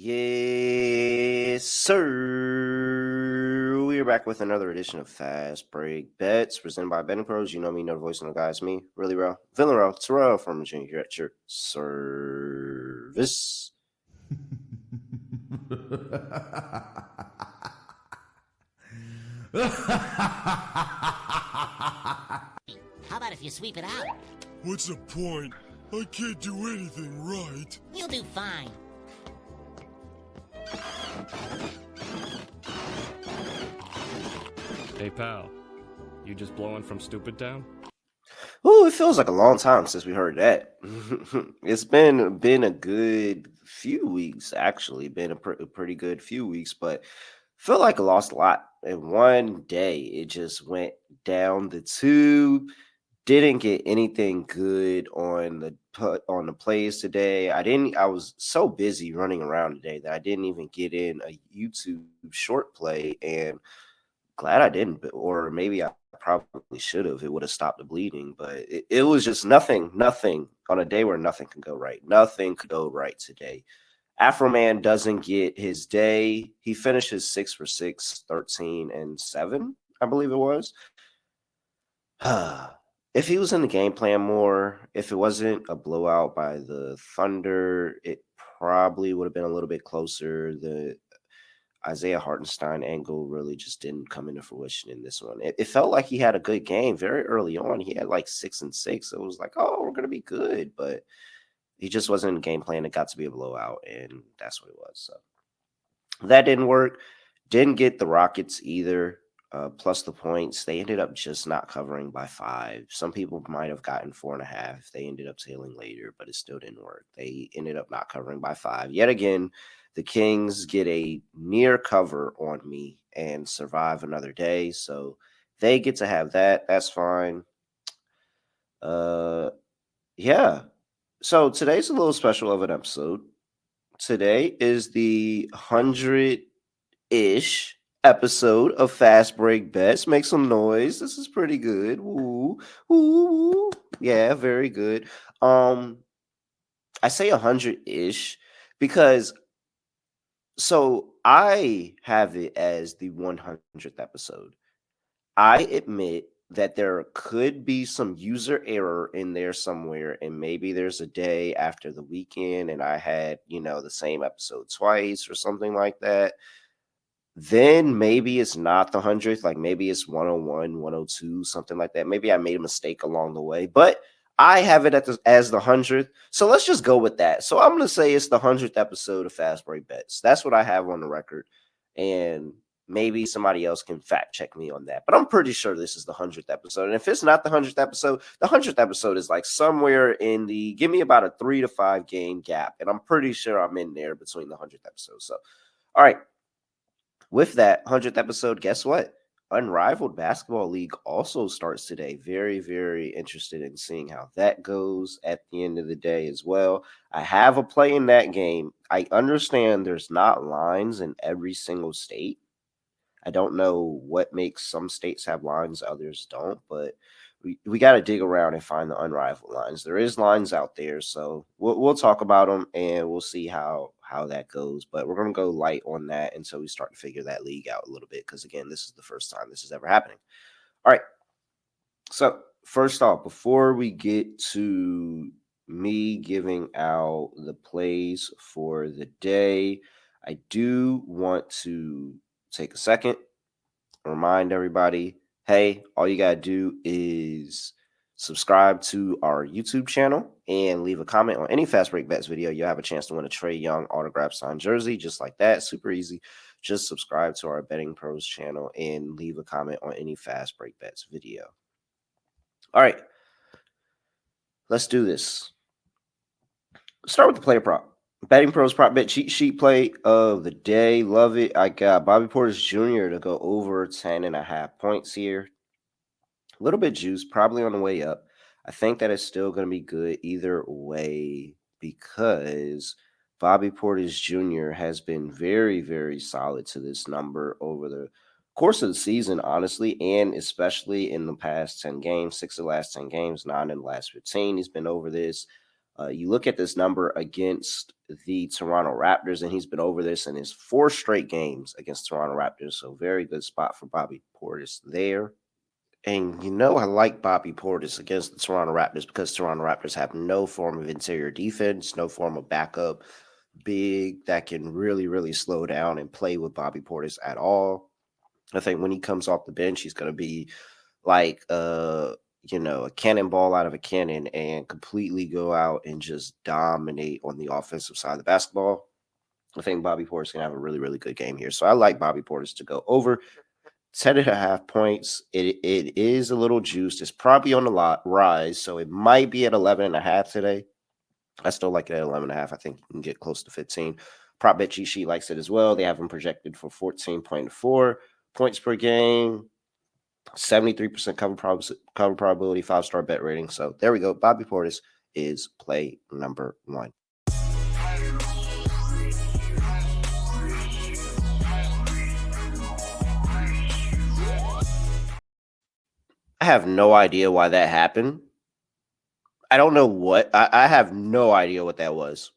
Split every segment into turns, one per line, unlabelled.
Yes, sir. We are back with another edition of Fast Break Bets presented by BettingPros. You know me, know the voice, and the guys. Me, really real, feeling real. Terrell Furman Jr. here at your service.
How about if you sweep it out?
What's the point? I can't do anything right.
You'll do fine.
Hey pal, you just blowing from Stupid Town?
Oh, it feels like a long time since we heard that. It's been a good few weeks, actually. Been a pretty good few weeks, but feel like I lost a lot in one day. It just went down the tube. Didn't get anything good on the plays today. I was so busy running around today that I didn't even get in a YouTube short play, and glad I didn't, or maybe I probably should have. It would have stopped the bleeding, but it was just nothing on a day where nothing can go right. Nothing could go right today. Afro Man doesn't get his day. He finishes 6 for 6, 13 and 7, I believe it was. If he was in the game plan more, if it wasn't a blowout by the Thunder, it probably would have been a little bit closer. The Isaiah Hartenstein angle really just didn't come into fruition in this one. It felt like he had a good game very early on. He had like 6 and 6. It was like, oh, we're going to be good. But he just wasn't in the game plan. It got to be a blowout, and that's what it was. So that didn't work. Didn't get the Rockets either. Plus the points, they ended up just not covering by 5. Some people might have gotten 4.5 if they ended up tailing later, but it still didn't work. They ended up not covering by 5. Yet again, the Kings get a near cover on me and survive another day. So they get to have that. That's fine. Yeah. So today's a little special of an episode. Today is the 100-ish episode of Fast Break Bets. Make some noise. This is pretty good. Woo, woo, woo. Yeah, very good. I say 100-ish because I have it as the 100th episode. I admit that there could be some user error in there somewhere, and maybe there's a day after the weekend and I had, the same episode twice or something like that. Then maybe it's not the 100th, like maybe it's 101, 102, something like that. Maybe I made a mistake along the way, but I have it as the 100th. So let's just go with that. So I'm going to say it's the 100th episode of Fast Break Bets. That's what I have on the record. And maybe somebody else can fact check me on that. But I'm pretty sure this is the 100th episode. And if it's not the 100th episode, the 100th episode is like somewhere in give me about a 3 to 5 game gap. And I'm pretty sure I'm in there between the 100th episode. So, all right. With that 100th episode, guess what? Unrivaled Basketball League also starts today. Very, very interested in seeing how that goes at the end of the day as well. I have a play in that game. I understand there's not lines in every single state. I don't know what makes some states have lines, others don't, but we got to dig around and find the unrivaled lines. There is lines out there, so we'll talk about them and we'll see how that goes. But we're gonna go light on that until we start to figure that league out a little bit, because again, this is the first time this is ever happening. All right. So first off, before we get to me giving out the plays for the day, I do want to take a second, remind everybody, hey, all you got to do is subscribe to our YouTube channel and leave a comment on any Fast Break Bets video. You'll have a chance to win a Trae Young autograph signed jersey, just like that. Super easy. Just subscribe to our Betting Pros channel and leave a comment on any Fast Break Bets video. All right. Let's do this. Let's start with the player prop. Betting Pros prop bet cheat sheet play of the day. Love it. I got Bobby Portis Jr. to go over 10.5 points here. A little bit juice, probably on the way up. I think that it's still going to be good either way because Bobby Portis Jr. has been very, very solid to this number over the course of the season, honestly, and especially in the past 10 games, 6 of the last 10 games, 9 in the last 15. He's been over this. You look at this number against the Toronto Raptors, and he's been over this in his 4 straight games against Toronto Raptors. So, very good spot for Bobby Portis there. And I like Bobby Portis against the Toronto Raptors because Toronto Raptors have no form of interior defense, no form of backup big that can really, really slow down and play with Bobby Portis at all. I think when he comes off the bench, he's going to be like, a cannonball out of a cannon and completely go out and just dominate on the offensive side of the basketball. I think Bobby Portis can have a really, really good game here. So I like Bobby Portis to go over 10.5 points. It is a little juiced. It's probably on the rise, so it might be at 11.5 today. I still like it at 11.5. I think you can get close to 15. Prop bet cheat sheet likes it as well. They have them projected for 14.4 points per game, 73% cover probability, 5-star bet rating. So there we go. Bobby Portis is play number 1. I have no idea why that happened. I don't know what. I have no idea what that was.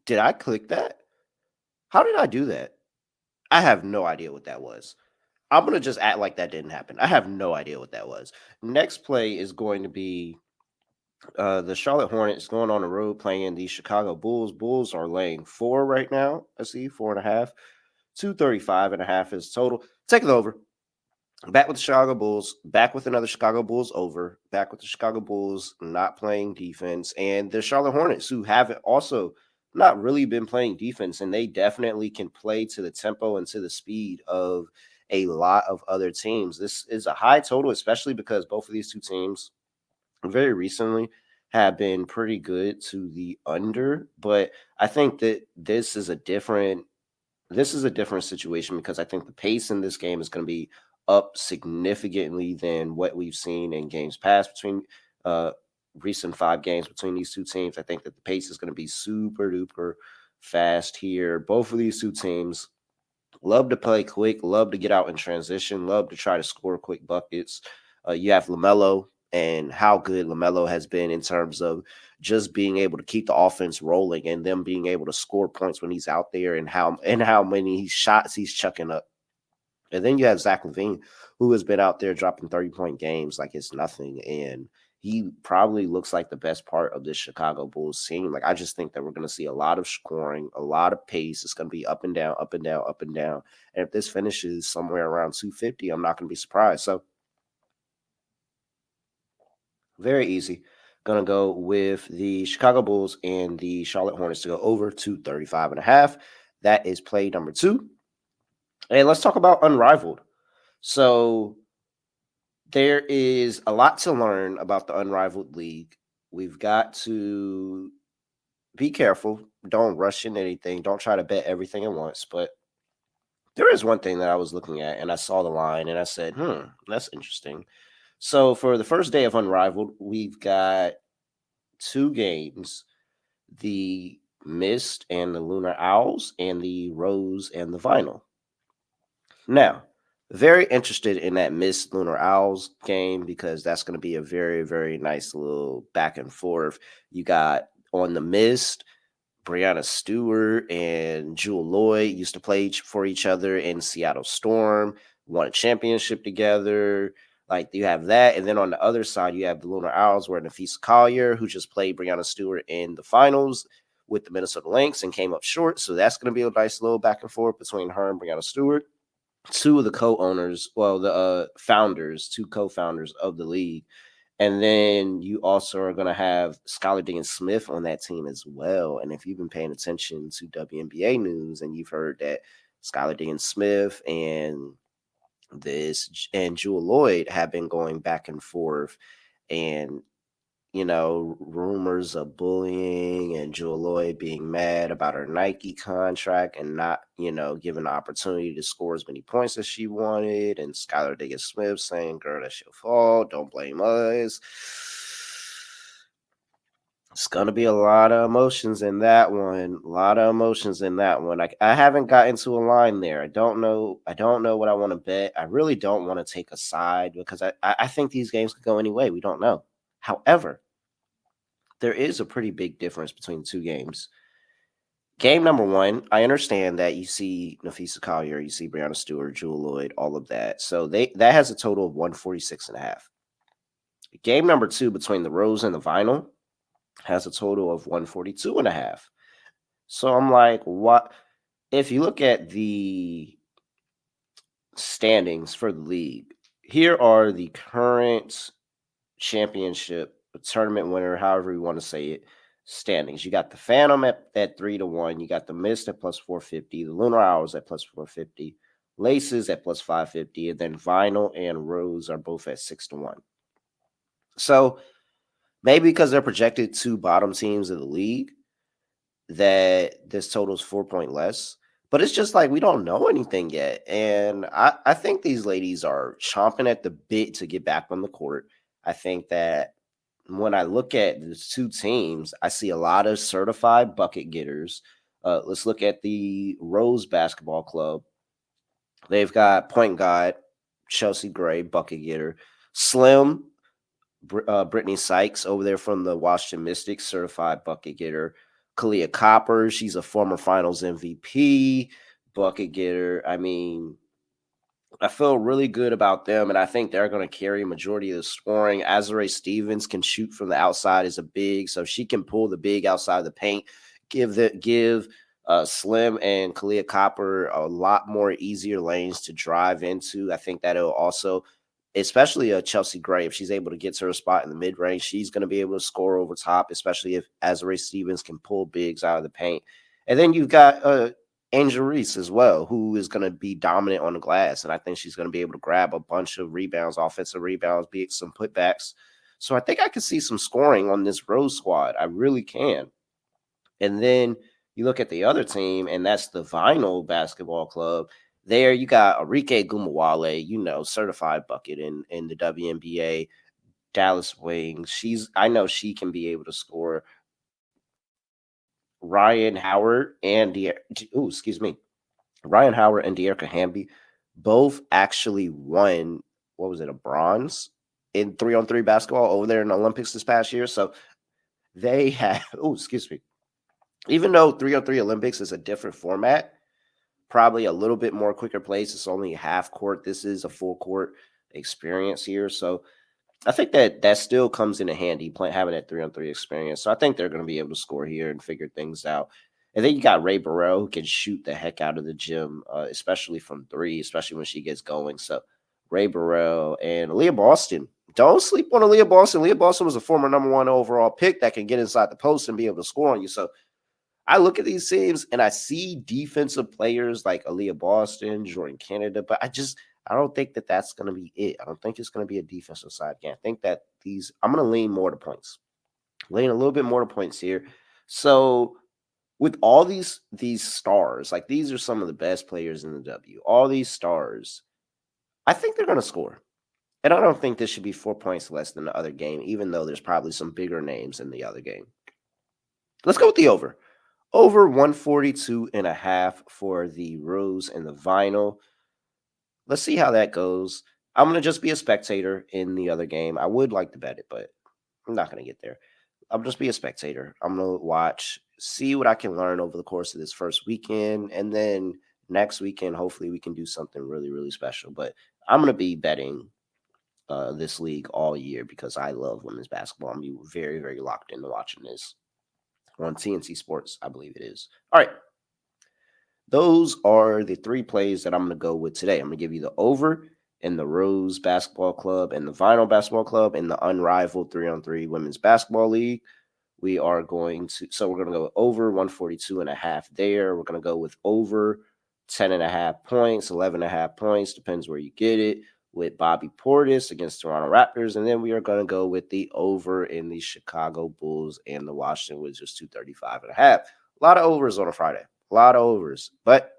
Did I click that? How did I do that? I have no idea what that was. I'm going to just act like that didn't happen. I have no idea what that was. Next play is going to be the Charlotte Hornets going on the road playing the Chicago Bulls. Bulls are laying 4 right now. I see 4.5. 235.5 is total. Take it over. Back with the Chicago Bulls, back with another Chicago Bulls over, back with the Chicago Bulls not playing defense, and the Charlotte Hornets, who haven't also not really been playing defense, and they definitely can play to the tempo and to the speed of a lot of other teams. This is a high total, especially because both of these two teams very recently have been pretty good to the under, but I think that this is a different situation because I think the pace in this game is going to be up significantly than what we've seen in games past between recent 5 games between these two teams. I think that the pace is going to be super duper fast here. Both of these two teams love to play quick, love to get out in transition, love to try to score quick buckets. You have LaMelo and how good LaMelo has been in terms of just being able to keep the offense rolling and them being able to score points when he's out there and how many shots he's chucking up. And then you have Zach LaVine, who has been out there dropping 30-point games like it's nothing. And he probably looks like the best part of this Chicago Bulls team. Like, I just think that we're going to see a lot of scoring, a lot of pace. It's going to be up and down, up and down, up and down. And if this finishes somewhere around 250, I'm not going to be surprised. So, very easy. Going to go with the Chicago Bulls and the Charlotte Hornets to go over 235.5. That is play number 2. And let's talk about Unrivaled. So there is a lot to learn about the Unrivaled League. We've got to be careful. Don't rush in anything. Don't try to bet everything at once. But there is one thing that I was looking at, and I saw the line, and I said, that's interesting. So for the first day of Unrivaled, we've got 2 games, the Mist and the Lunar Owls, and the Rose and the Vinyl. Now, very interested in that Mist Lunar Owls game because that's going to be a very, very nice little back and forth. You got on the Mist, Brianna Stewart and Jewel Lloyd used to play for each other in Seattle Storm, won a championship together. Like, you have that. And then on the other side, you have the Lunar Owls, where Nafisa Collier, who just played Brianna Stewart in the finals with the Minnesota Lynx and came up short. So that's going to be a nice little back and forth between her and Brianna Stewart. 2 of the co-owners, the founders, 2 co-founders of the league. And then you also are going to have Skylar Diggins-Smith on that team as well. And if you've been paying attention to WNBA news and you've heard that Skylar Diggins-Smith and Jewel Lloyd have been going back and forth, and rumors of bullying and Jewel Lloyd being mad about her Nike contract and not, given the opportunity to score as many points as she wanted. And Skylar Diggins-Smith saying, girl, that's your fault. Don't blame us. It's gonna be a lot of emotions in that one. A lot of emotions in that one. I haven't gotten to a line there. I don't know. I don't know what I want to bet. I really don't want to take a side because I think these games could go any way. We don't know. However, there is a pretty big difference between the two games. Game number one, I understand that you see Nafisa Collier, you see Brianna Stewart, Jewel Lloyd, all of that. So that has a total of 146.5. Game number two between the Rose and the Vinyl has a total of 142.5. So I'm like, what? If you look at the standings for the league, here are the current championship tournament winner, however you want to say it, standings. You got the Phantom at 3-1. You got the Mist at plus 450. The Lunar Hours at plus 450. Laces at plus 550. And then Vinyl and Rose are both at 6-1. So maybe because they're projected two bottom teams of the league, that this total's 4 point less. But it's just like we don't know anything yet. And I think these ladies are chomping at the bit to get back on the court. I think that when I look at the two teams, I see a lot of certified bucket getters. Let's look at the Rose Basketball Club. They've got point guard Chelsea Gray, bucket getter. Slim, Brittany Sykes over there from the Washington Mystics, certified bucket getter. Kalia Copper, she's a former Finals MVP, bucket getter. I mean, I feel really good about them, and I think they're going to carry a majority of the scoring. Azare Stevens can shoot from the outside as a big, so she can pull the big outside of the paint. Give Slim and Kalia Copper a lot more easier lanes to drive into. I think that it'll also, especially Chelsea Gray, if she's able to get to her spot in the mid range, she's going to be able to score over top, especially if Azare Stevens can pull bigs out of the paint. And then you've got Angel Reese as well, who is going to be dominant on the glass. And I think she's going to be able to grab a bunch of rebounds, offensive rebounds, be it some putbacks. So I think I can see some scoring on this Rose squad. I really can. And then you look at the other team, and that's the Vinyl Basketball Club. There you got Arike Gumawale, certified bucket in the WNBA, Dallas Wings. I know she can be able to score. Ryan Howard and Ryan Howard and De'Erica Hamby both actually won, what was it, a bronze in 3-on-3 basketball over there in the Olympics this past year. So they have, even though 3-on-3 Olympics is a different format, probably a little bit more quicker pace. It's only half court. This is a full court experience here. So I think that still comes into handy having that 3-on-3 experience. So I think they're going to be able to score here and figure things out. And then you got Ray Burrell, who can shoot the heck out of the gym, especially from three, especially when she gets going. So Ray Burrell and Leah Boston. Don't sleep on Leah Boston. Leah Boston was a former number 1 overall pick that can get inside the post and be able to score on you. So I look at these teams and I see defensive players like Aaliyah Boston, Jordan Canada, but I don't think that that's going to be it. I don't think it's going to be a defensive side game. I think that I'm going to lean more to points. Lean a little bit more to points here. So with all these stars, like these are some of the best players in the W. All these stars, I think they're going to score. And I don't think this should be 4 points less than the other game, even though there's probably some bigger names in the other game. Let's go with the over. Over 142.5 for the Rose and the Vinyl. Let's see how that goes. I'm going to just be a spectator in the other game. I would like to bet it, but I'm not going to get there. I'll just be a spectator. I'm going to watch, see what I can learn over the course of this first weekend. And then next weekend, hopefully we can do something really, really special. But I'm going to be betting this league all year because I love women's basketball. I'm going to be very, very locked into watching this on TNT Sports, I believe it is. All right. Those are the 3 plays that I'm going to go with today. I'm going to give you the over in the Rose Basketball Club and the Vinyl Basketball Club and the Unrivaled 3-on-3 Women's Basketball League. We're going to go over 142.5 there. We're going to go with over 10.5 points, 11.5 points, depends where you get it, with Bobby Portis against Toronto Raptors. And then we are going to go with the over in the Chicago Bulls and the Washington Wizards, 235.5. A lot of overs on a Friday. A lot of overs. But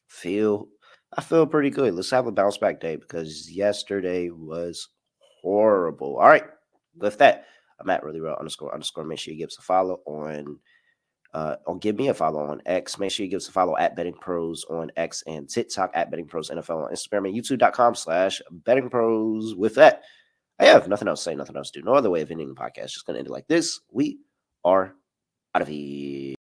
I feel pretty good. Let's have a bounce back day because yesterday was horrible. All right. With that, I'm at really real __. Make sure you give us a follow on or give me a follow on X. Make sure you give us a follow at BettingPros on X and TikTok at BettingPros NFL on Instagram and YouTube.com/BettingPros. With that, I have nothing else to say, nothing else to do. No other way of ending the podcast. Just going to end it like this. We are out of here.